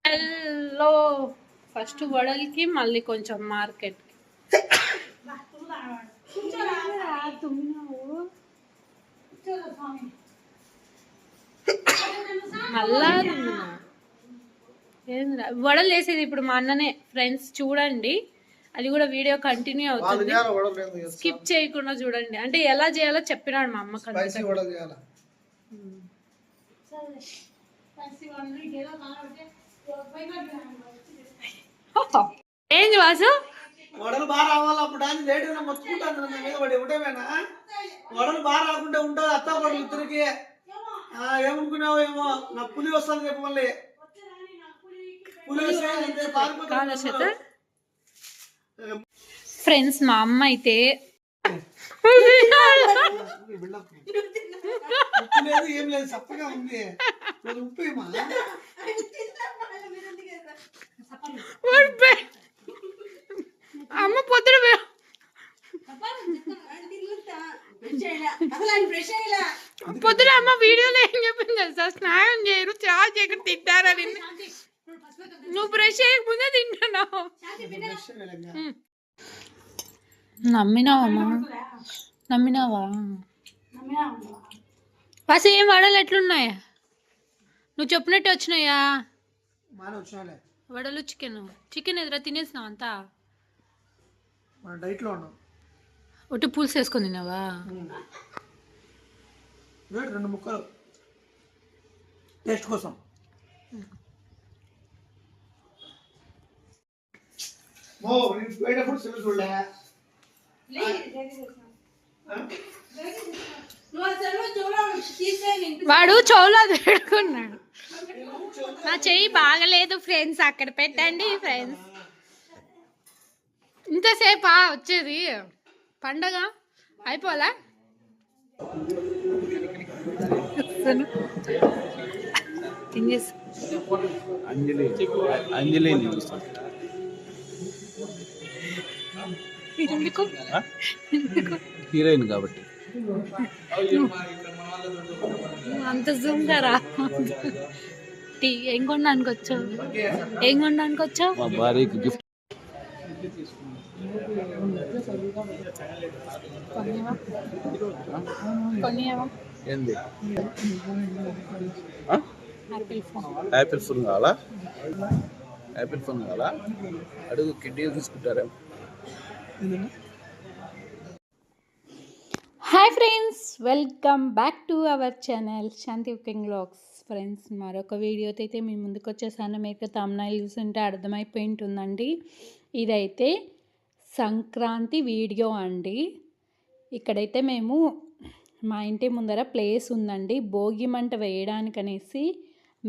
Hello first వడలకి మళ్ళీ కొంచెం market మళ్ళా వడలు వేసేది ఇప్పుడు మా అన్ననే. ఫ్రెండ్స్ చూడండి, అది కూడా వీడియో కంటిన్యూ అవుతుంది, స్కిప్ చేయకుండా చూడండి. అంటే ఎలా చేయాలో చెప్పినాడు మా అమ్మ. ఏంది వాసు వడలు బాగా రావాలి. అప్పుడు అని లేటుగా మొత్తుకుంటాను నా మీద పడి ఒకటేనా. వడలు బాగా రాకుండా ఉంటుంది అత్త పడు ఇద్దరికి. ఏమనుకున్నావు ఏమో, నా పులి వస్తుంది రేపు మళ్ళీ. పులి వస్తే ఫ్రెండ్స్ మా అమ్మ అయితే లేదు ఏం లేదు చప్పగా ఉంది. ఉప్పేమా అమ్మ పొద్దున పొద్దున అమ్మ వీడియోలో ఏం చెప్పింది తెలుసా? స్నానం చేయరు, చాలు చేయకుండా తింటారని. నువ్వు బ్రష్ చేయకముందే తింటున్నావు. నమ్మినావమ్మా? నమ్మినావా? బస్ ఏం వడలు ఎట్లున్నాయా? నువ్వు చెప్పినట్టు వచ్చినాయా వడలు? చికెన్ ఎదురా తినేసినావు అంతా? ఒట్టి పులుసు వేసుకొని తిన్నావా? 2 ముక్కలు టేస్ట్ కోసం. వాడు చెవులో పెట్టుకున్నాడు. నా చెయ్యి బాగలేదు ఫ్రెండ్స్, అక్కడ పెట్టండి ఫ్రెండ్స్. ఇంతసేపా వచ్చేది? పండగ అయిపోలా? హీరోయిన్ కాబట్టి అంత జూమ్ రా. ఏం కొనడానికి వచ్చావు? ఏం కొనడానికి వచ్చావు? మా భార్యకి గిఫ్ట్. ఏంది? యాపిల్ ఫోన్ కావాలా? యాపిల్ ఫోన్ కావాలా? అడుగు, కిడ్డీలు తీసుకుంటారా? Hi friends, welcome back to our channel Shanti cooking vlogs. Friends మరొక వీడియోతో అయితే మీ ముందుకు వచ్చేసాను. మీకు thumbnail చూస్తుంటే అర్థమైపోయి ఉంటుందండి, ఇదైతే సంక్రాంతి వీడియో అండి. ఇక్కడైతే మేము మా ఇంటి ముందర ప్లేస్ ఉందండి, భోగి మంట వేయడానికనేసి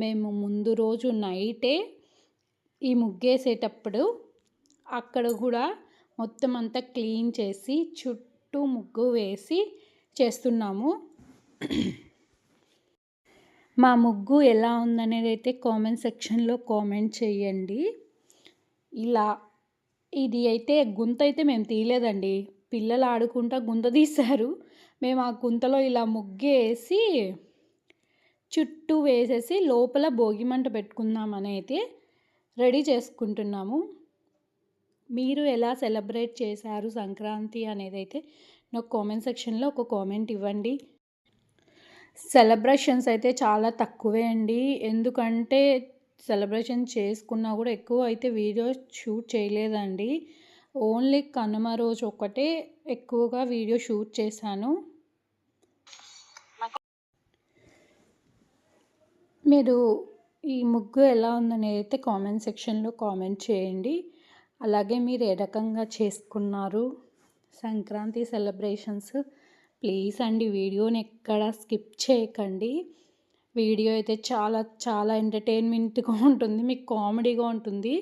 మేము ముందు రోజు నైటే ఈ ముగ్గేసేటప్పుడు అక్కడ కూడా మొత్తం అంతా క్లీన్ చేసి చుట్టూ ముగ్గు వేసి చేస్తున్నాము. మా ముగ్గు ఎలా ఉందనేది అయితే కామెంట్ సెక్షన్లో కామెంట్ చేయండి. ఇది అయితే గుంత అయితే మేము తీయలేదండి, పిల్లలు ఆడుకుంటా గుంత తీశారు. మేము ఆ గుంతలో ఇలా ముగ్గేసి చుట్టూ వేసేసి లోపల భోగి మంట పెట్టుకుందామని అయితే రెడీ చేసుకుంటున్నాము. మీరు ఎలా సెలబ్రేట్ చేశారు సంక్రాంతి అనేది అయితే నాకు కామెంట్ సెక్షన్లో ఒక కామెంట్ ఇవ్వండి. సెలబ్రేషన్స్ అయితే చాలా తక్కువే అండి, ఎందుకంటే సెలబ్రేషన్ చేసుకున్నా కూడా ఎక్కువ అయితే వీడియో షూట్ చేయలేదండి. ఓన్లీ కనుమ రోజు ఒక్కటే ఎక్కువగా వీడియో షూట్ చేశాను. మీరు ఈ ముగ్గు ఎలా ఉందనేది అయితే కామెంట్ సెక్షన్లో కామెంట్ చేయండి. అలాగే మీరు ఏ రకంగా చేసుకున్నారు సంక్రాంతి సెలబ్రేషన్స్, ప్లీజ్ అండి వీడియోని ఎక్కడ స్కిప్ చేయకండి. వీడియో అయితే చాలా చాలా ఎంటర్టైన్మెంట్గా ఉంటుంది, మీకు కామెడీగా ఉంటుంది.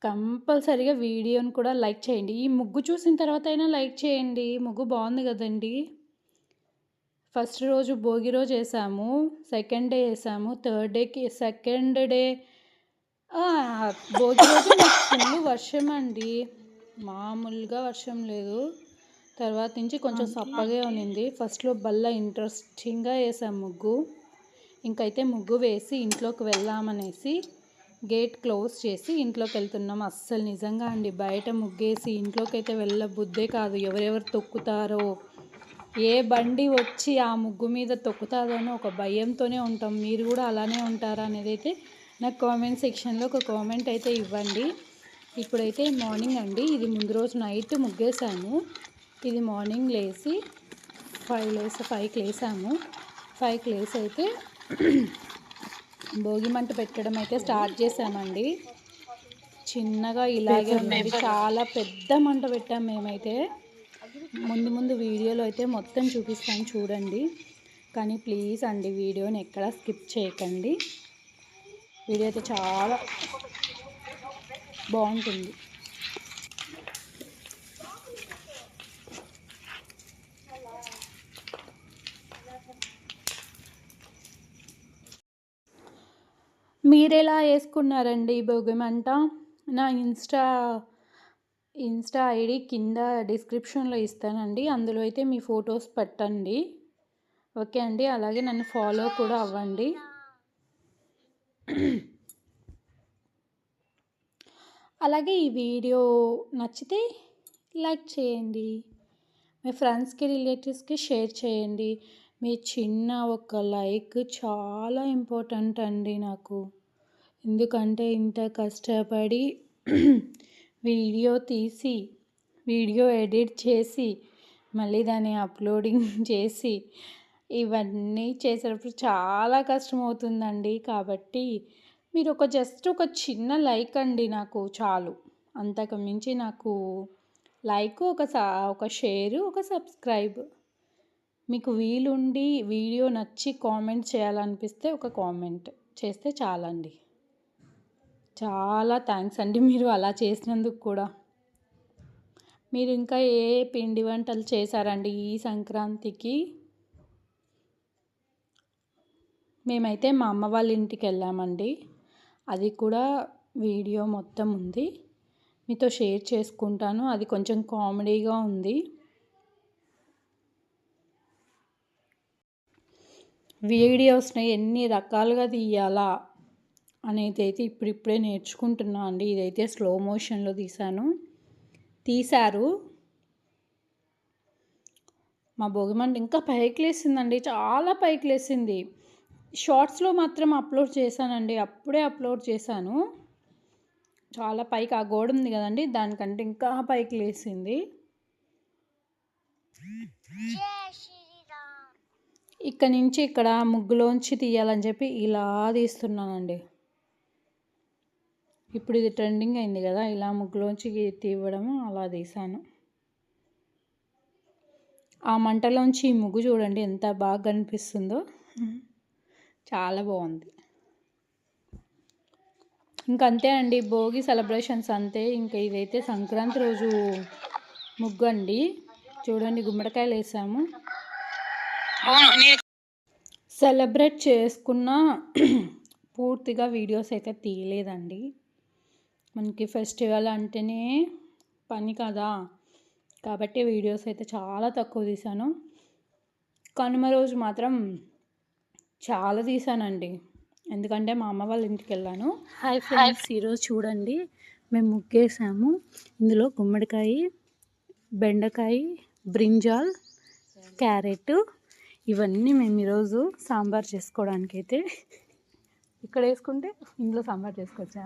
కంపల్సరీగా వీడియోని కూడా లైక్ చేయండి. ఈ ముగ్గు చూసిన తర్వాత అయినా లైక్ చేయండి, ముగ్గు బాగుంది కదండి. ఫస్ట్ రోజు భోగి రోజు వేసాము, సెకండ్ డే వేసాము, థర్డ్ డేకి సెకండ్ డే భోగి రోజు ఫుల్ వర్షం అండి, మామూలుగా వర్షం లేదు. తర్వాత నుంచి కొంచెం సప్పగా ఉన్నింది. ఫస్ట్లో బల్ల ఇంట్రెస్టింగ్గా వేసాము ముగ్గు. ఇంకైతే ముగ్గు వేసి ఇంట్లోకి వెళ్దామనేసి గేట్ క్లోజ్ చేసి ఇంట్లోకి వెళ్తున్నాం. అస్సలు నిజంగా అండి బయట ముగ్గేసి ఇంట్లోకి అయితే వెళ్ళబుద్దే కాదు. ఎవరెవరు తొక్కుతారో, ఏ బండి వచ్చి ఆ ముగ్గు మీద తొక్కుతారని ఒక భయంతోనే ఉంటాం. మీరు కూడా అలానే ఉంటారా అనేది అయితే నాకు కామెంట్ సెక్షన్లో ఒక కామెంట్ అయితే ఇవ్వండి. ఇప్పుడైతే మార్నింగ్ అండి, ఇది ముందు రోజు నైట్ ముగ్గేసాము. ఇది మార్నింగ్ లేసి 5కి లేసాము. 5కి లేసి అయితే భోగి మంట పెట్టడం అయితే స్టార్ట్ చేసామండి. చిన్నగా ఇలాగే ఉన్నది, చాలా పెద్ద మంట పెట్టాము మేమైతే. ముందు వీడియోలో అయితే మొత్తం చూపిస్తాను చూడండి. కానీ ప్లీజ్ అండి వీడియోని ఎక్కడ స్కిప్ చేయకండి. వీడియో అయితే చాలా బాగుంటుంది. మీరెలా వేసుకున్నారండి భోగి మంట? నా ఇన్స్టా ఐడి కింద డిస్క్రిప్షన్లో ఇస్తానండి. అందులో అయితే మీ ఫొటోస్ పెట్టండి. ఓకే అండి, అలాగే నన్ను ఫాలో కూడా అవ్వండి. అలాగే ఈ వీడియో నచ్చితే లైక్ చేయండి, మీ ఫ్రెండ్స్కి రిలేటివ్స్కి షేర్ చేయండి. మీ చిన్న ఒక లైక్ చాలా ఇంపార్టెంట్ అండి నాకు. ఎందుకంటే ఇంత కష్టపడి వీడియో తీసి, వీడియో ఎడిట్ చేసి, మళ్ళీ దాన్ని అప్లోడింగ్ చేసి, ఇవన్నీ చేసేటప్పుడు చాలా కష్టం అవుతుందండి. కాబట్టి మీరు జస్ట్ ఒక చిన్న లైక్ అండి నాకు చాలు. అంతకు మించి నాకు లైక్, ఒక షేరు, ఒక సబ్స్క్రైబ్, మీకు వీలుండి వీడియో నచ్చి కామెంట్ చేయాలనిపిస్తే ఒక కామెంట్ చేస్తే చాలండి. చాలా థ్యాంక్స్ అండి మీరు అలా చేసినందుకు కూడా. మీరు ఇంకా ఏ పిండి వంటలు చేశారండి ఈ సంక్రాంతికి? మేమైతే మా అమ్మ వాళ్ళ ఇంటికి వెళ్ళామండి. అది కూడా వీడియో మొత్తం ఉంది, మీతో షేర్ చేసుకుంటాను. అది కొంచెం కామెడీగా ఉంది. వీడియోస్ని ఎన్ని రకాలుగా తీయాలా అనేది అయితే ఇప్పుడిప్పుడే నేర్చుకుంటున్నా అండి. ఇదైతే స్లో మోషన్లో తీశారు. మా భోగిమంట ఇంకా పైకి లేసిందండి, చాలా పైకి లేసింది. షార్ట్స్లో మాత్రం అప్లోడ్ చేశానండి, అప్పుడే అప్లోడ్ చేశాను. చాలా పైకి ఆ గోడ ఉంది కదండి, దానికంటే ఇంకా పైకి లేసింది. ఇక్కడ నుంచి ఇక్కడ ముగ్గులోంచి తీయాలని చెప్పి ఇలా తీస్తున్నానండి. ఇప్పుడు ఇది ట్రెండింగ్ అయింది కదా, ఇలా ముగ్గులోంచి తీయడము అలా తీసాను. ఆ మంటలోంచి ఈ ముగ్గు చూడండి ఎంత బాగా కనిపిస్తుందో, చాలా బాగుంది. ఇంకంతే అండి భోగి సెలబ్రేషన్స్ అంతే. ఇంకా ఇదైతే సంక్రాంతి రోజు ముగ్గు అండి. చూడండి గుమ్మడికాయలు వేసాము. సెలబ్రేట్ చేసుకున్న పూర్తిగా వీడియోస్ అయితే తీయలేదండి. మనకి ఫెస్టివల్ అంటేనే పని కదా, కాబట్టి వీడియోస్ అయితే చాలా తక్కువ తీసాను. కనుమ రోజు మాత్రం చాలా తీసానండి, ఎందుకంటే మా అమ్మ వాళ్ళ ఇంటికి వెళ్ళాను. హాయ్ ఫ్రెండ్స్, ఈరోజు చూడండి మేము ముగ్గేసాము. ఇందులో గుమ్మడికాయ, బెండకాయ, బ్రింజాల్, క్యారెట్ ఇవన్నీ మేము ఈరోజు సాంబార్ చేసుకోవడానికి అయితే ఇక్కడ వేసుకుంటే ఇందులో సాంబార్ చేసుకోవచ్చా?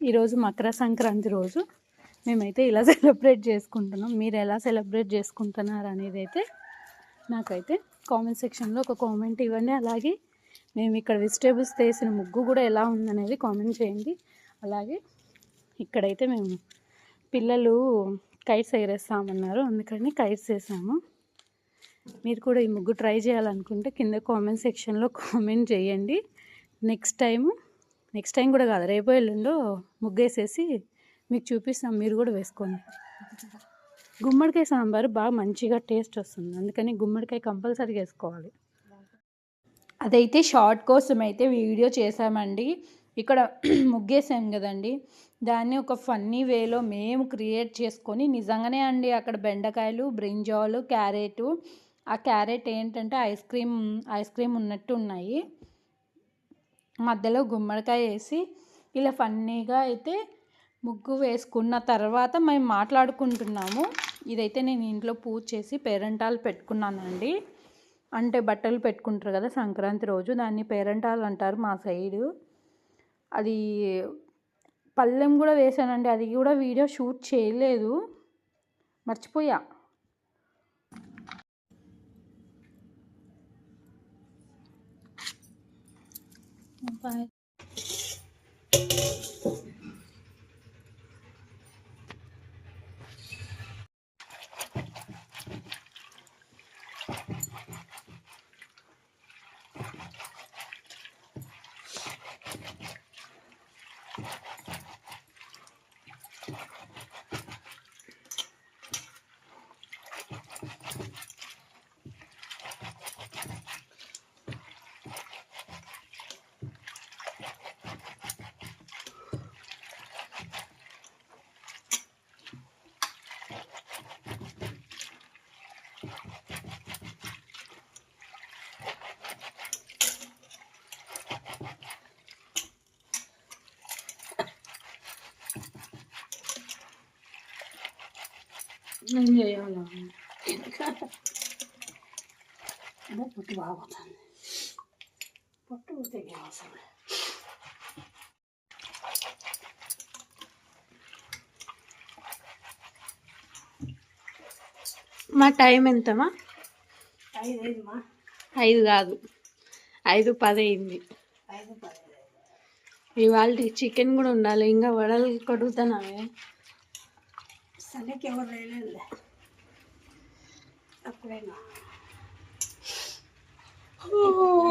ఈరోజు మకర సంక్రాంతి రోజు మేమైతే ఇలా సెలబ్రేట్ చేసుకుంటున్నాం. మీరు ఎలా సెలబ్రేట్ చేసుకుంటున్నారు అనేది అయితే నాకైతే కామెంట్ సెక్షన్లో ఒక కామెంట్ ఇవ్వండి. అలాగే మేము ఇక్కడ వెజిటేబుల్స్ వేసిన ముగ్గు కూడా ఎలా ఉందనేది కామెంట్ చేయండి. అలాగే ఇక్కడైతే మేము పిల్లలు కైట్స్ ఎగరేస్తామన్నారు, అందుకని కైట్స్ వేసాము. మీరు కూడా ఈ ముగ్గు ట్రై చేయాలనుకుంటే కింద కామెంట్ సెక్షన్లో కామెంట్ చేయండి. నెక్స్ట్ టైం కూడా కాదు, రేపు ఎల్లుండో ముగ్గేసేసి మీకు చూపిస్తాం, మీరు కూడా వేసుకోండి. గుమ్మడికాయ సాంబారు బాగా మంచిగా టేస్ట్ వస్తుంది, అందుకని గుమ్మడికాయ కంపల్సరీగా వేసుకోవాలి. అదైతే షార్ట్ కోసం అయితే వీడియో చేసామండి. ఇక్కడ ముగ్గేసాం కదండి, దాన్ని ఒక ఫన్నీ వేలో మేము క్రియేట్ చేసుకొని నిజంగానే అండి అక్కడ బెండకాయలు, బ్రింజాలు, క్యారెట్, ఆ క్యారెట్ ఏంటంటే ఐస్ క్రీమ్ ఉన్నట్టు ఉన్నాయి. మధ్యలో గుమ్మడికాయ వేసి ఇలా ఫన్నీగా అయితే ముగ్గు వేసుకున్న తర్వాత మేము మాట్లాడుకుంటున్నాము. ఇదైతే నేను ఇంట్లో పూజ చేసి పేరంటాలు పెట్టుకున్నానండి. అంటే బట్టలు పెట్టుకుంటారు కదా సంక్రాంతి రోజు, దాన్ని పేరంటాలు అంటారు మా సైడు. అది పళ్ళెం కూడా వేసానండి, అది కూడా వీడియో షూట్ చేయలేదు, మర్చిపోయా. బాయ్. నేను చేయాలా? అదే పొట్టు బాగుంటుంది, పొట్టు తెగే అవసరం. మా టైం ఎంతమా? 5 కాదు, 5:10 అయింది. ఇవాళ చికెన్ కూడా ఉండాలి. ఇంకా వడలు కొడుగుతున్నావే? సరికి ఎవరు వేయలేదులే, అప్పుడైనా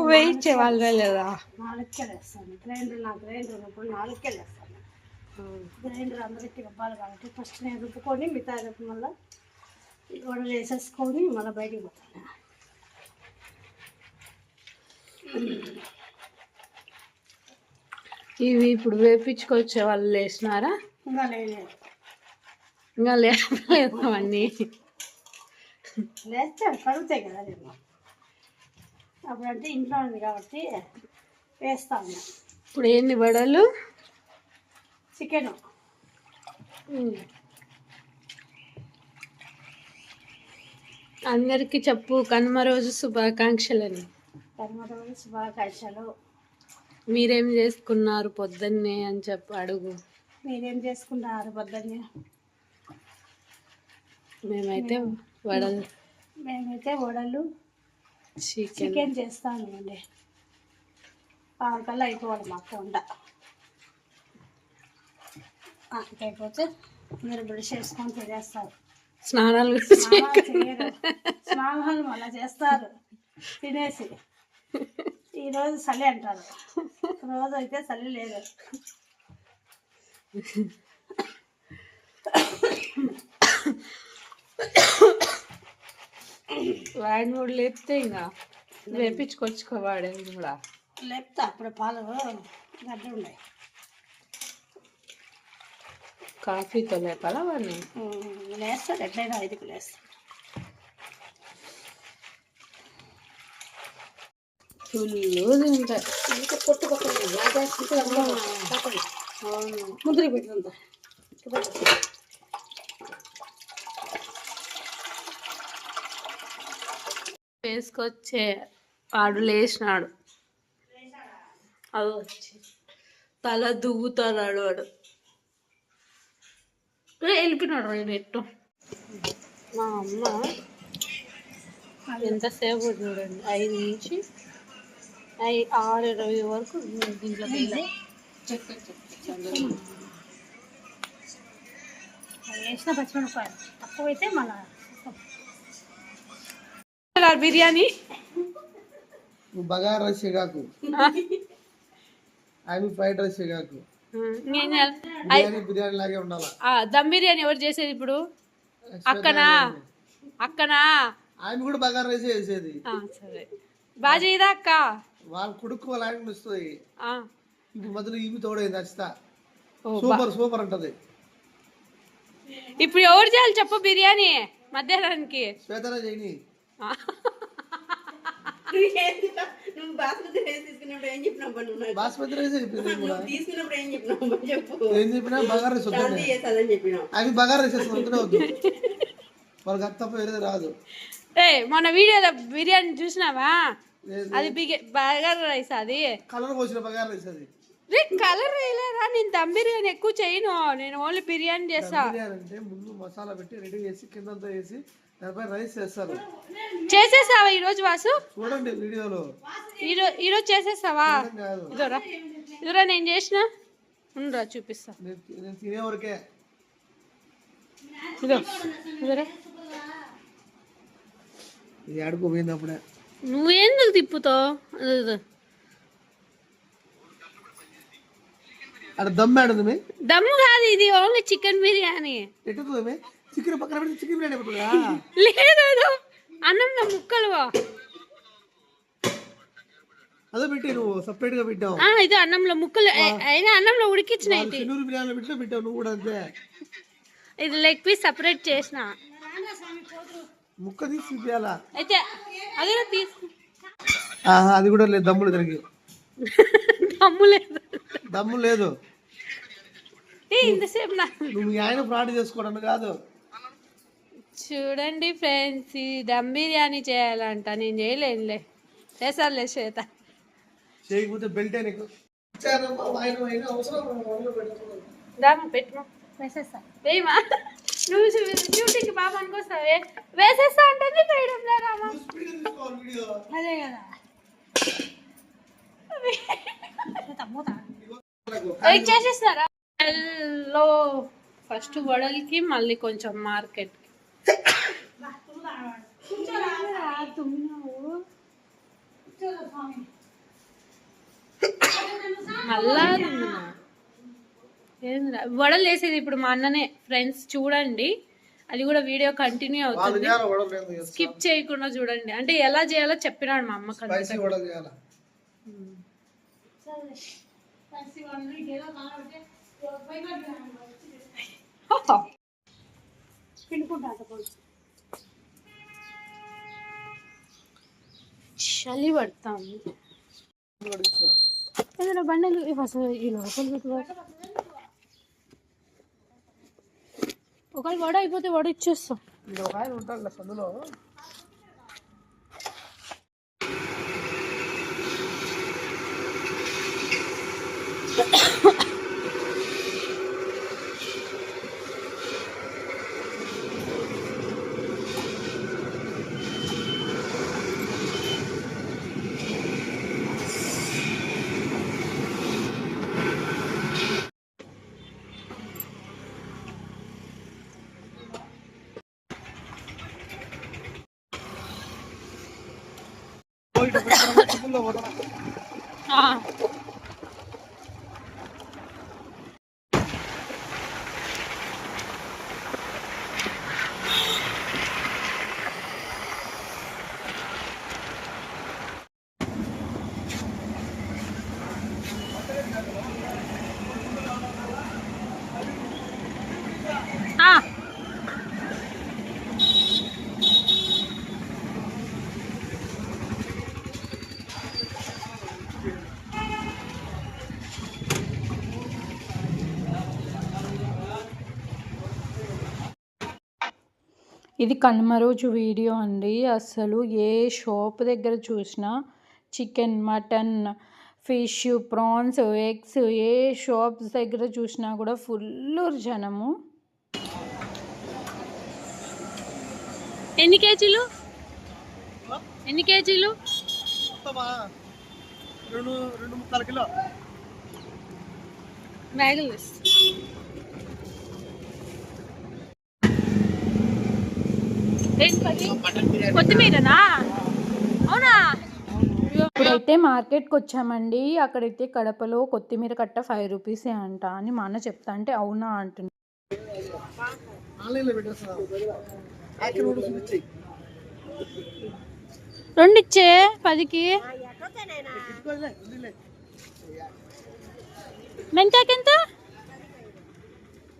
వేయించే వాళ్ళు లేదా? 4 వేస్తాను గ్రైండర్, నా గ్రైండర్ ఉన్నప్పుడు 4 వేస్తాను. గ్రైండర్ అందరికీ రుబ్బాలి కాబట్టి ఫస్ట్ నేను రుబ్బుకొని మిగతా రుబ్బు మళ్ళీ వడలు వేసేసుకొని మళ్ళీ బయటికి పోతాను. ఇవి ఇప్పుడు వేపించుకొచ్చే వాళ్ళు లేచినారా? ఇంకా లేదు, ఇంకా లేదు. అవన్నీ లేస్తే కడుగుతాయి కదా, నేను అప్పుడంటే ఇంట్లో ఉంది కాబట్టి వేస్తాను. ఇప్పుడు ఏంది వడలు? చికెన్. అందరికీ చెప్పు కనుమ రోజు శుభాకాంక్షలని. కనుమ రోజు శుభాకాంక్షలు. మీరేం చేసుకున్నారు పొద్దున్నే అని చెప్పు, అడుగు. మీరేం చేసుకున్నారు పొద్దున్నే? మేమైతే వడలు చికెన్ చేస్తాను అండి. 6 కల్లా అయిపోవాలి మాకు వంట. అయిపోతే మీరు బ్రష్ చేసుకొని తినేస్తారు. స్నానాలు చేయరు, స్నానాలు మళ్ళీ చేస్తారు తినేసి. ఈరోజు చలి అంటారు, రోజు అయితే చలి లేదు. వాడిని కూడా లేపితే ఇంకా లేపించుకొచ్చుకోవాడే కూడా. లేపితే అప్పుడు పాలు గడ్డ ఉన్నాయి. కాఫీతో లేపాలా వాడిని? లేస్తాడు, ఎట్లయినా 5కి లేస్తాడు. ఫుల్ తింటాయి. ఇంకా పొట్టు ముద్ర పెట్టినంత వేసుకొచ్చే వాడు లేచినాడు. అది వచ్చి తల దువ్వుతున్నాడు వాడు. వెళ్ళిపోయినాడు నెట్టు. మా అమ్మ ఎంతసేపు చూడండి, 5 నుంచి 6:20 వరకు దీంట్లో వేసిన పచ్చిమిరపకాయలు తక్కువైతే మన బిర్యానీ బగారా రైస్ కాకు, అవి ఫ్రైడ్ రైస్ కాకు, బిర్యానీ లాగే ఉండాలా. దమ్ బిర్యానీ ఎవరు చేసేది ఇప్పుడు? అక్కనా ఆమె కూడా బగారా రైస్ చేసేది. సరే బాగా చేయదా అక్క? వాళ్ళ కొడుకు వాళ్ళ ఆయన వస్తుంది ఇప్పుడు మధ్యలో ఈమె తోడైంది నచ్చుతా. సూపర్ సూపర్ అంటది. ఇప్పుడు ఎవరు చేయాలి చెప్పు బిర్యానీ మధ్యాహ్నానికి? శ్వేతనే చేయని. నువ్వు బాస్మతి రైస్ తీసుకున్నప్పుడు ఏం చెప్పినావు? బాస్మతి రైస్ తీసుకున్నప్పుడు ఏం చెప్పినావు చెప్పు. ఏం చెప్పినా బగారా రైస్ వద్దండి. చేసాదని చెప్పినావు. అవి బగారా రైస్ వద్దునే వద్దు, వాళ్ళకి అత్త వేరేది రాదు. మన వీడియోలో బిర్యానీ చూసినావా? అది బగారా రైస్, అది కలర్ పోసిన బగారా రైస్. అది కలర్ వేయలేరా? నేను దమ్ బిర్యానీ ఎక్కువ చేయను, నేను ఓన్లీ బిర్యానీ చేస్తా. బిర్యానీ అంటే ముందు మసాలా పెట్టి రెడీ చేసి కిందంతా వేసి దానిపై రైస్ చేస్తారు. చేసేసావా ఈరోజు వాసు? చూడండి వీడియోలో. ఈరోజు చేసేసావా? కాదు, ఇదరా నేను చేసిన, ఉండరా చూపిస్తా. నేను తినే వరకే. ఇదరా ఇది ఆడుకోపోయింది అప్పుడే. నువ్వెందుకు తిప్పుతావు? అక్కడ దమ్ ఆడుంది. దమ్ము కాదు, ఇది ఓన్లీ చికెన్ బిర్యానీ. ఎట్టుతుంది చికెన్ పక్కన పెడితే చికెన్ బిర్యానీ అయిపోతుందా? లేదు, అన్నంలో ముక్కలు. అదే పెట్టి నువ్వు సపరేట్ గా పెట్టావు. ఇది అన్నంలో ముక్కలు, అయినా అన్నంలో ఉడికించిన. చిన్నూరు బిర్యానీ పెట్టినా పెట్టావు నువ్వు కూడా అంతే. ఇది లెగ్ పీస్ సపరేట్ చేసిన, ముక్క తీసి చూపించాలా అయితే అది తీసు. అది కూడా లేదు, దమ్ములు తిరిగి దమ్ము లేదు, దమ్ము లేదు. ఇంతసేపు నువ్వు మీ ఆయన ఫ్రాడ్ చేసుకోవడం కాదు. చూడండి ఫ్రెండ్స్, ఈ దమ్ బిర్యానీ చేయాలంట, నేను చేయలేనులే, చేసానులే శ్వేత. చేయకపోతే బెల్టే నీకు దామా పెట్టమా, వేసేస్తా. వేయమా, నువ్వు డ్యూటీకి బాబు అనుకొస్తావే, వేసేస్తా అంటే వేయడం లేరామా? అదే కదా, చేసేస్తారా? లో ఫస్ట్ వడలకి, మళ్ళీ కొంచెం మార్కెట్ మళ్ళా వడలు వేసేది ఇప్పుడు మా అన్ననే. ఫ్రెండ్స్ చూడండి, అది కూడా వీడియో కంటిన్యూ అవుతుంది, స్కిప్ చేయకుండా చూడండి. అంటే ఎలా చేయాలో చెప్పినాడు మా అమ్మకి. చలి పడతాం ఏదైనా బండలు అసలు ఈ లోపల ఒకవేళ వడ అయిపోతే వడ ఇచ్చేస్తాం. ఇది కనుమ రోజు వీడియో అండి. అసలు ఏ షాప్ దగ్గర చూసినా chicken, mutton, fish, prawns, eggs, ఏ షాప్స్ దగ్గర చూసినా కూడా ఫుల్ జనము. ఎన్ని కేజీలు? 2.5 కిలో బ్యాగులు. కొత్తిమీరనా? అవునా? ఇప్పుడైతే మార్కెట్కి వచ్చామండి. అక్కడైతే కడపలో కొత్తిమీర కట్ట 5 రూపీసే అంట అని మా అన్న చెప్తా అంటే అవునా అంటుంది. రెండిచ్చే 10కి. మెంతాకెంత?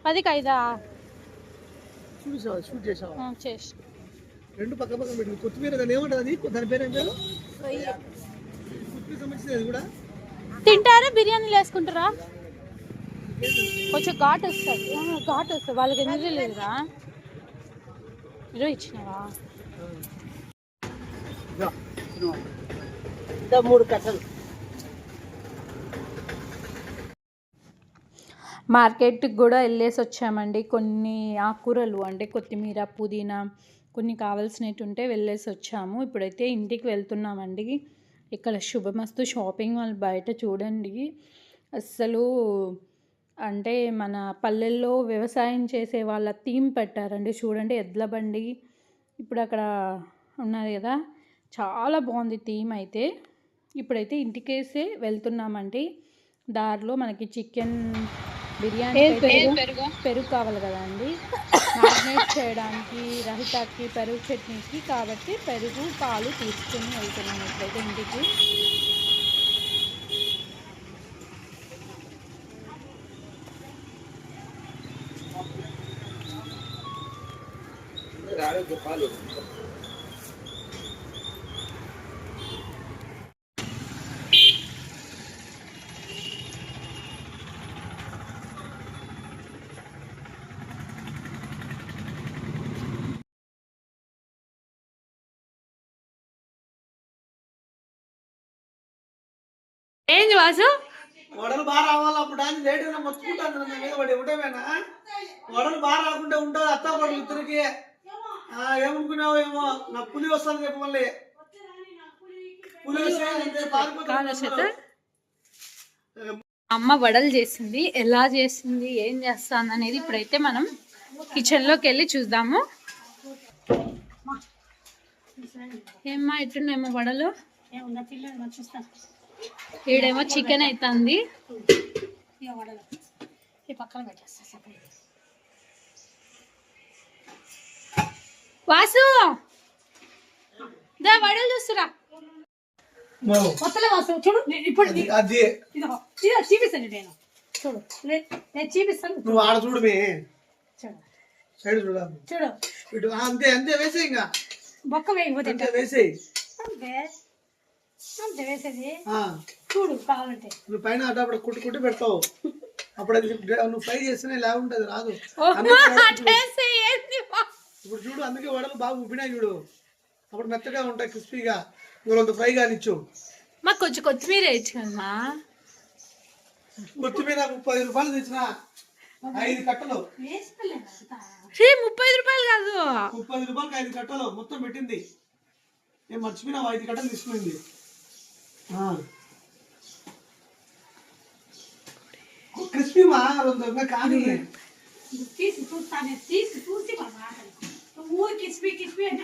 10కి 5 చూసావా, షూట్ చేసావా? చేసి రెండు పక్క పక్కన పెట్టింది. కొత్తిమీర దాన్ని ఏమంటారు, అది దాని పేరు ఏం పేరు? కొత్తిమీర సంబంధించింది అది కూడా. తింటారా బిర్యానీలు వేసుకుంటారా? కొంచెం ఘాట్ వస్తుంది. ఘాట్ వస్తుంది వాళ్ళకి ఎందుకు తెలియదురా. ఈరోజు ఇచ్చినావా? 3 కట్టలు. మార్కెట్కి కూడా వెళ్ళేసి వచ్చామండి. కొన్ని ఆకుకూరలు అంటే కొత్తిమీర, పుదీనా కొన్ని కావాల్సినవి ఉంటే వెళ్ళేసి వచ్చాము. ఇప్పుడైతే ఇంటికి వెళ్తున్నామండి. ఇక్కడ శుభమస్తు షాపింగ్ మాల్ బయట చూడండి, అస్సలు అంటే మన పల్లెల్లో వ్యవసాయం చేసే వాళ్ళ థీమ్ పెట్టారండి. చూడండి ఎడ్ల బండి ఇప్పుడు అక్కడ ఉన్నది కదా, చాలా బాగుంది థీమ్ అయితే. ఇప్పుడైతే ఇంటికేసే వెళ్తున్నామండి. దారిలో మనకి చికెన్ బిర్యానీ, పెరుగు కావాలి కదా అండి మ్యారినేట్ చేయడానికి, రహితాకి పెరుగు చట్నీకి, కాబట్టి పెరుగు పాలు తీసుకుని వెళ్తున్నాం ఇప్పుడైతే ఇంటికి. ఏంది వాసు? వడలు బాగా రావాలి అప్పుడు అని లేటుగా మొత్తుకుంటాను నా మీద పడి ఒకటేనా. వడలు బాగా రాకుండా ఉంటుంది అత్త కొడుకు ఇద్దరికి. ఏమనుకున్నావు ఏమో, నాకు పులి వస్తుంది రేపు మళ్ళీ. పులి వస్తే అమ్మ వడలు చేసింది, ఎలా చేసింది, ఏం చేస్తాను అనేది ఇప్పుడైతే మనం కిచెన్లోకి వెళ్ళి చూద్దాము. ఏమ్మా ఎట్టున్నాయేమో వడలు? ఈడేమో చికెన్ అవుతుంది. వాసు దా వడలు చూస్తురా. చూడు ఇప్పుడు అది చూపిస్తాను నేను. చూడు నేను చూపిస్తాను. నువ్వు ఆడ చూడు మీ చూడు సైడ్ చూడాలి. చూడు ఇటు అంతే అంతే వేసే, ఇంకా బొక్క వేయకపోతే అంతే వేసేయి. అంతే అంతే వేసేది. చూడు కావాలంటే నువ్వు పైన అప్పుడు కుట్టి కుట్టి పెడతావు. అప్పుడు అది నువ్వు ఫ్రై చేస్తేనే ఇలా ఉంటుంది, రాదు. ఇప్పుడు చూడు, అందుకే వడలు బాగా ఉబ్బినాయి చూడు. అప్పుడు మెత్తగా ఉంటాయి, క్రిస్పీగా. ఇవ్వంత ఫ్రై కానిచ్చు. మాకు కొంచెం కొత్తిమీర వేయచ్చు కదమ్మా. కొత్తిమీర 30 రూపాయలు తెచ్చిన 5 కట్టలు. 30 రూపాయలు కాదు, 30 రూపాయలకి 5 కట్టలు మొత్తం పెట్టింది. నేను మర్చిపోయినా 5 కట్టలు తీసుకునింది. క్రిస్పీ మా కానీ తీసి చూస్తాను, తీసి చూసి కిస్పీ అంటే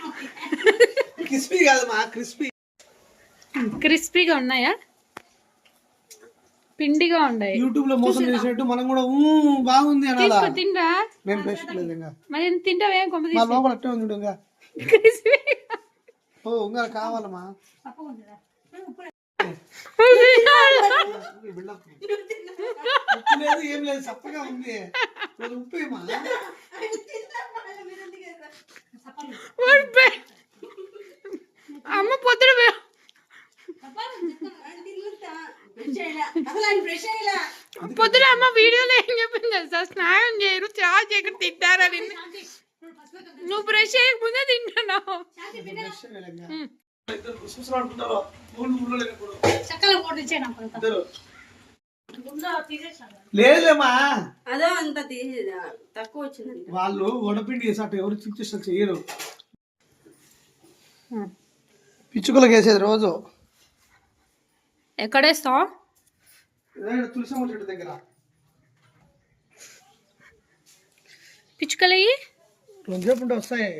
క్రిస్పీ కాదు మా, క్రిస్పీ. క్రిస్పీగా ఉన్నాయా? పిండిగా ఉన్నాయి. యూట్యూబ్ లో మోసం చేసినట్టు మనం కూడా బాగుంది అనాలా. తింటా నేను టేస్ట్ లేదు ఇంకా. మరి తింటావేం కొమ్మ మా లోపల అట్టే ఉంది ఇంకా. క్రిస్పీ ఇంకా కావాలమ్మా. ఉప్పు లేదు ఏం లేదు, చప్పగా ఉంది. ఉప్పు ఏమా? అమ్మ పొద్దున పొద్దున అమ్మ వీడియోలో ఏం చెప్పింది తెలుసా? స్నానం చేయరు, చాయ్ చేయకుండా తింటారని. నువ్వు బ్రష్ చేయకముందే తింటున్నావు. లేదులేమా, అదో అంత తక్కువ వచ్చింది. వాళ్ళు వడపిండి చేసాట ఎవరు చిక్కు చెయ్యరు. పిచ్చుకలకు వేసేది రోజు. ఎక్కడేస్తావు? తులసమ్మ చెట్టు దగ్గర. పిచ్చుకలయ్యి రోజేపు ఉంటే వస్తాయి.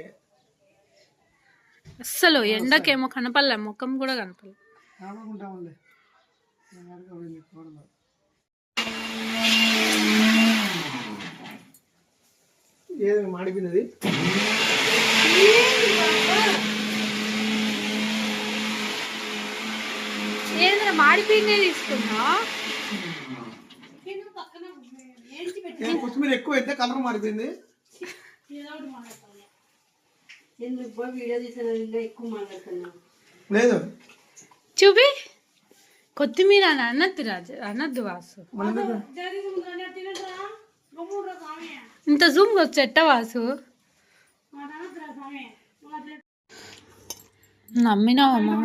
అస్సలు ఎండకేమో కనపడలే, ముఖం కూడా కనపడలే. ఏది మాడిపోయినది? ఏదైనా మాడిపోయిందే తీసుకున్నా. కొత్తిమీర ఎక్కువ అయితే కలర్ మారిపోయింది. ఎందుకు వీడియో తీసిన ఇంకా ఎక్కువ మాట్లాడుతున్నా లేదు చూపి కొత్తిమీర అని అన్నద్దు రాజు, అన్నద్దు వాసు. ఇంత జూమ్ వచ్చేట వాసు. నమ్మినావమ్మా?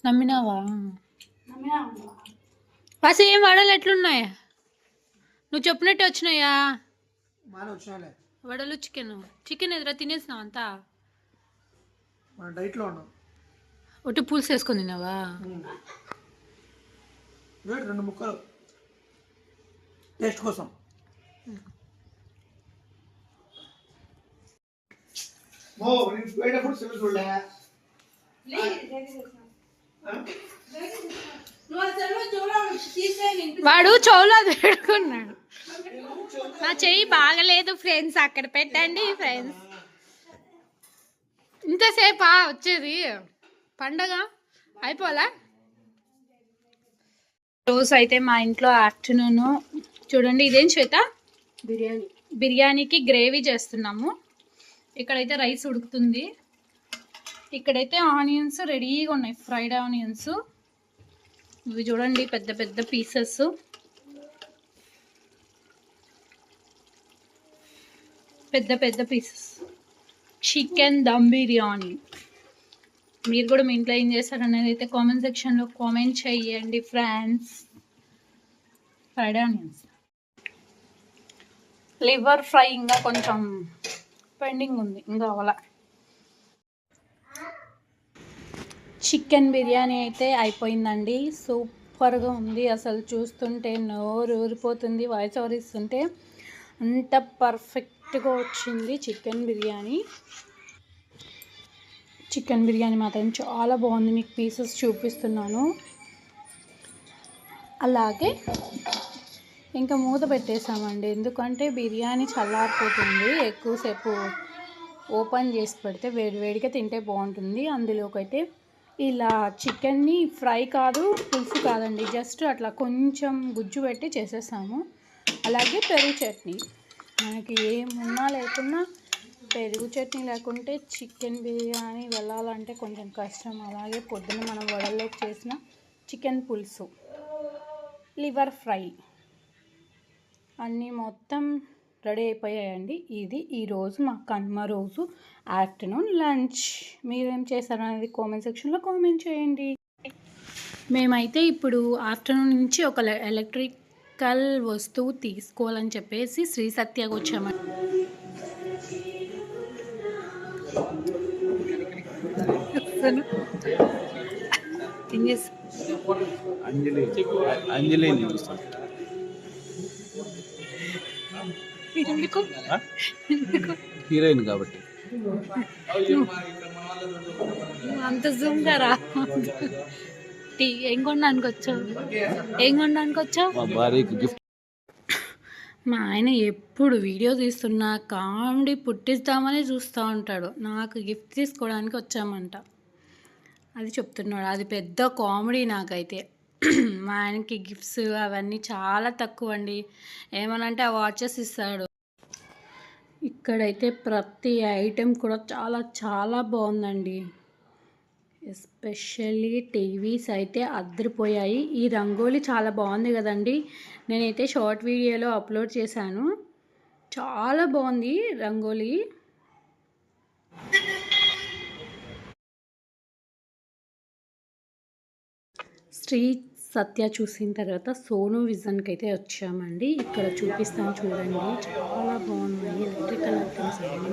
నమ్మినావా వాసు? ఏం వడలు ఎట్లున్నాయా? నువ్వు చెప్పినట్టు వచ్చినాయా బాగానే వచ్చినాలే. వడలు? చికెన్ ఎదురా తినేసినావు అంతా? మన డైట్లో ఉన్నాం. ఒట్టి పులుసు వేసుకొని తిన్నావా? వేడి 2 ముక్కలు టేస్ట్ కోసం. పోయేటప్పుడు సిల్లు చూడలే. వాడు చెవులో పెట్టుకున్నాడు. నా చెయ్యి బాగలేదు ఫ్రెండ్స్, అక్కడ పెట్టండి ఫ్రెండ్స్. ఇంతసేపా వచ్చేది? పండగ అయిపోలా? రోజు అయితే మా ఇంట్లో ఆఫ్టర్నూన్ చూడండి, ఇదేం శ్వేత? బిర్యానీకి గ్రేవీ చేస్తున్నాము. ఇక్కడైతే రైస్ ఉడుకుతుంది. ఇక్కడైతే ఆనియన్స్ రెడీగా ఉన్నాయి, ఫ్రైడ్ ఆనియన్స్. ఇవి చూడండి పెద్ద పెద్ద పీసెస్. పెద్ద పెద్ద పీసెస్ చికెన్ దమ్ బిర్యానీ. మీరు కూడా మీ ఇంట్లో ఏం చేస్తారనేది అయితే కామెంట్ సెక్షన్లో కామెంట్ చేయండి friends. Fried onions, liver fry ఇంకా కొంచెం పెండింగ్ ఉంది, ఇంకా అవ్వాల. చికెన్ బిర్యానీ అయితే అయిపోయిందండి. సూపర్గా ఉంది, అసలు చూస్తుంటే నోరు ఊరిపోతుంది. వాయిస్ ఓవర్ ఇస్తుంటే అంత పర్ఫెక్ట్గా వచ్చింది చికెన్ బిర్యానీ. చికెన్ బిర్యానీ మాత్రం చాలా బాగుంది. మీకు పీసెస్ చూపిస్తున్నాను. అలాగే ఇంకా మూత పెట్టేసామండి, ఎందుకంటే బిర్యానీ చల్లారిపోతుంది. ఎక్కువసేపు ఓపెన్ చేసి పెడితే వేడివేడిగా తింటే బాగుంటుంది. అందులోకైతే ఇలా చికెన్ని ఫ్రై కాదు, పులుసు కాదండి, జస్ట్ అట్లా కొంచెం గుజ్జు పెట్టి చేసేసాము. అలాగే పెరుగు చట్నీ, మనకి ఏమున్నా లేకున్నా పెరుగు చట్నీ లేకుంటే చికెన్ బిర్యానీ వెళ్ళాలంటే కొంచెం కష్టం. అలాగే పొద్దున్న మనం వడల్లోకి చేసిన చికెన్ పులుసు, లివర్ ఫ్రై అన్నీ మొత్తం రెడీ అయిపోయాయండి. ఇది ఈరోజు మా కనుమ రోజు ఆఫ్టర్నూన్ లంచ్. మీరేం చేశారు అనేది కామెంట్ సెక్షన్లో కామెంట్ చేయండి. మేమైతే ఇప్పుడు ఆఫ్టర్నూన్ నుంచి ఒక ఎలక్ట్రికల్ వస్తువు తీసుకోవాలని చెప్పేసి శ్రీ సత్యకు వచ్చామండి. అంజలి హీరోయిన్ కాబట్టి అంత జూమ్ రా. ఏం కొనడానికి వచ్చావు? ఏం కొనడానికి వచ్చావు? మా భార్యకి గిఫ్ట్. మా ఆయన ఎప్పుడు వీడియో తీస్తున్నా కామెడీ పుట్టిస్తామని చూస్తూ ఉంటాడు. నాకు గిఫ్ట్ తీసుకోవడానికి వచ్చామంట అది చెప్తున్నాడు. అది పెద్ద కామెడీ నాకైతే. మా ఆయనకి గిఫ్ట్స్ అవన్నీ చాలా తక్కువ అండి. ఏమనంటే ఆ వాచెస్ ఇస్తాడు. ఇక్కడైతే ప్రతి ఐటెం కూడా చాలా చాలా బాగుందండి. ఎస్పెషల్లీ టీవీస్ అయితే అద్దరిపోయాయి. ఈ రంగోలీ చాలా బాగుంది కదండి. నేనైతే షార్ట్ వీడియోలో అప్లోడ్ చేశాను. చాలా బాగుంది రంగోలీ. శ్రీ సత్య చూసిన తర్వాత సోను విజన్కి అయితే వచ్చామండి. ఇక్కడ చూపిస్తాను చూడండి, చాలా బాగున్నాయి ఎలక్ట్రికల్ ఐటమ్స్ అన్నీ.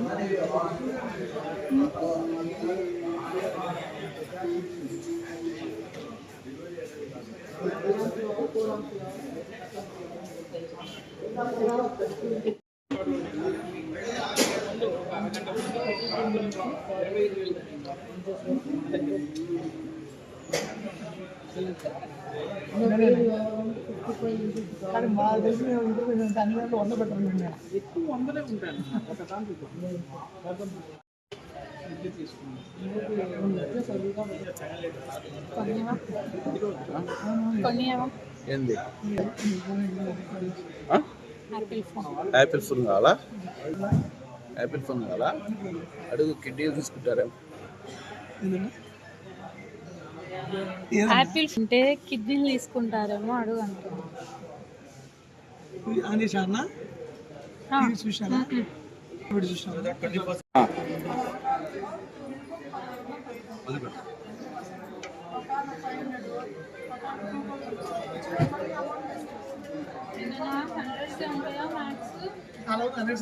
కానీ మా దగ్గర అన్ని వంద పెట్టండి, ఎక్కువ వందలే ఉంటాను ఒక దాంట్లో. కొన్ని ఏంది యాపిల్ ఫోన్. యాపిల్ ఫోన్ కావాలా? యాపిల్ ఫోన్ కావాలా? అడుగు, కిడ్నీ తీసుకుంటారేమో. యాపిల్ అంటే కిడ్నీలు తీసుకుంటారేమో అడుగు అంటున్నా. చూసానా ఇప్పుడు చూసాను.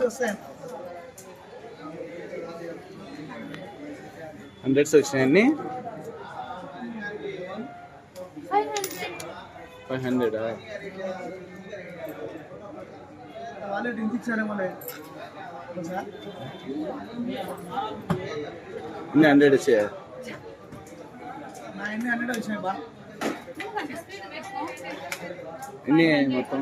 వస్తాయి 100 వచ్చినాయన్ని. 500 వాళ్ళే ఇంటికి ఇచ్చారేమో ఇన్ని 100 వచ్చాయా? నా ఎన్ని 100 వచ్చినాయి బా. ఎన్ని మొత్తం?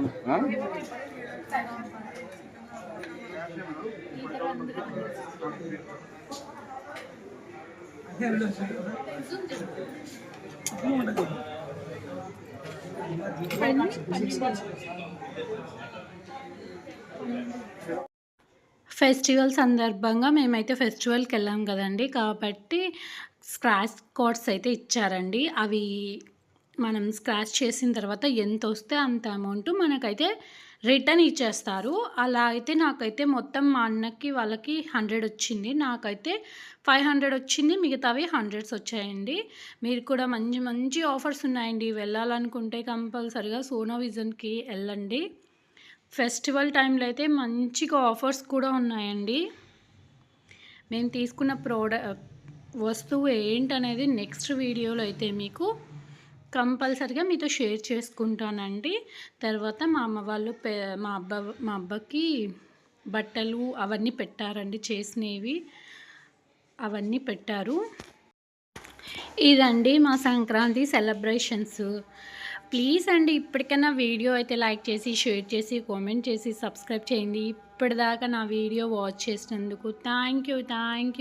అదే 100 వచ్చినాయి కదా. ఫెస్టివల్ సందర్భంగా మేమైతే ఫెస్టివల్కి వెళ్ళాం కదండి, కాబట్టి స్క్రాచ్ కార్డ్స్ అయితే ఇచ్చారండి. అవి మనం స్క్రాచ్ చేసిన తర్వాత ఎంత వస్తే అంత అమౌంట్ మనకైతే రిటర్న్ ఇచ్చేస్తారు. అలా అయితే నాకైతే మొత్తం మా అన్నకి వాళ్ళకి 100 వచ్చింది, నాకైతే 500 వచ్చింది, మిగతావి 100s వచ్చాయండి. మీరు కూడా మంచి మంచి ఆఫర్స్ ఉన్నాయండి. వెళ్ళాలనుకుంటే కంపల్సరిగా సోనో విజన్కి వెళ్ళండి. ఫెస్టివల్ టైంలో అయితే మంచిగా ఆఫర్స్ కూడా ఉన్నాయండి. మేము తీసుకున్న వస్తువు ఏంటనేది నెక్స్ట్ వీడియోలో అయితే మీకు కంపల్సరిగా మీతో షేర్ చేసుకుంటానండి. తర్వాత మా అమ్మ వాళ్ళు మా అబ్బకి బట్టలు అవన్నీ పెట్టారండి, చేసినవి అవన్నీ పెట్టారు. ఇదండి మా సంక్రాంతి సెలబ్రేషన్స్. ప్లీజ్ అండి, ఇప్పటికైనా వీడియో అయితే లైక్ చేసి, షేర్ చేసి, కామెంట్ చేసి, సబ్స్క్రైబ్ చేయండి. ఇప్పటిదాకా నా వీడియో వాచ్ చేసినందుకు థ్యాంక్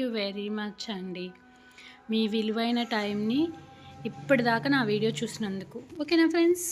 యూ వెరీ మచ్ అండి. మీ విలువైన టైంని ఇప్పటిదాకా నా వీడియో చూసినందుకు. ఓకేనా ఫ్రెండ్స్?